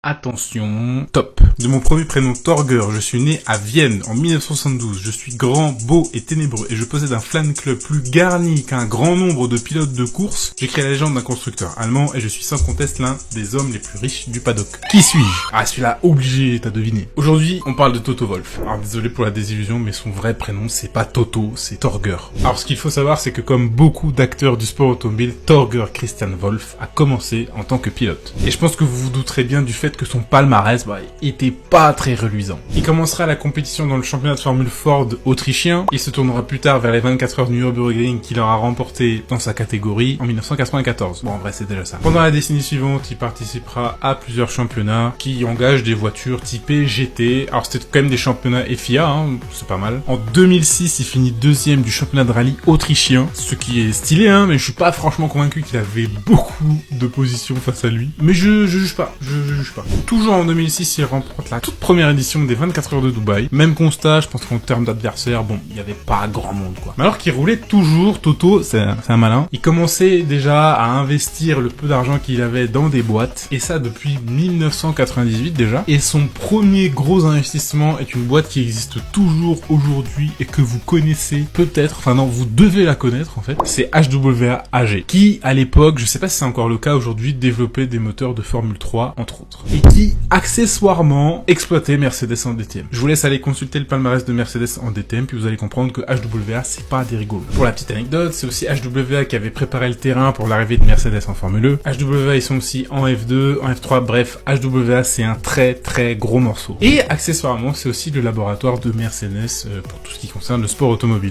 Attention, top. De mon premier prénom Torger, je suis né à Vienne en 1972. Je suis grand, beau et ténébreux et je possède un fan club plus garni qu'un grand nombre de pilotes de course. J'ai créé la légende d'un constructeur allemand et je suis sans conteste l'un des hommes les plus riches du paddock. Qui suis-je? Ah, celui-là, obligé, t'as deviné. Aujourd'hui, on parle de Toto Wolff. Alors désolé pour la désillusion, mais son vrai prénom, c'est pas Toto, c'est Torger. Alors ce qu'il faut savoir, c'est que comme beaucoup d'acteurs du sport automobile, Torger Christian Wolff a commencé en tant que pilote. Et je pense que vous vous douterez bien du fait que son palmarès était pas très reluisant. Il commencera la compétition dans le championnat de Formule Ford autrichien. Il se tournera plus tard vers les 24 heures du Nürburgring qu'il aura remporté dans sa catégorie en 1994. Bon, en vrai, c'est déjà ça. Pendant la décennie suivante, il participera à plusieurs championnats qui engagent des voitures typées GT. Alors, c'était quand même des championnats FIA, hein, c'est pas mal. En 2006, il finit deuxième du championnat de rallye autrichien, ce qui est stylé, hein, mais je suis pas franchement convaincu qu'il avait beaucoup d'opposition face à lui. Mais je juge pas, je juge pas. Toujours en 2006, il remporte la toute première édition des 24 heures de Dubaï. Même constat, je pense qu'en termes d'adversaires, bon, il y avait pas grand monde, quoi. Mais alors qu'il roulait toujours, Toto, c'est un malin, il commençait déjà à investir le peu d'argent qu'il avait dans des boîtes, et ça depuis 1998 déjà. Et son premier gros investissement est une boîte qui existe toujours aujourd'hui et que vous connaissez peut-être, enfin non, vous devez la connaître en fait, c'est HWA AG, qui à l'époque, je sais pas si c'est encore le cas aujourd'hui, développait des moteurs de Formule 3, entre autres. Et qui, accessoirement, exploitait Mercedes en DTM. Je vous laisse aller consulter le palmarès de Mercedes en DTM, puis vous allez comprendre que HWA, c'est pas des rigolos. Pour la petite anecdote, c'est aussi HWA qui avait préparé le terrain pour l'arrivée de Mercedes en Formule 1. HWA, ils sont aussi en F2, en F3, bref, HWA, c'est un très très gros morceau. Et accessoirement, c'est aussi le laboratoire de Mercedes pour tout ce qui concerne le sport automobile.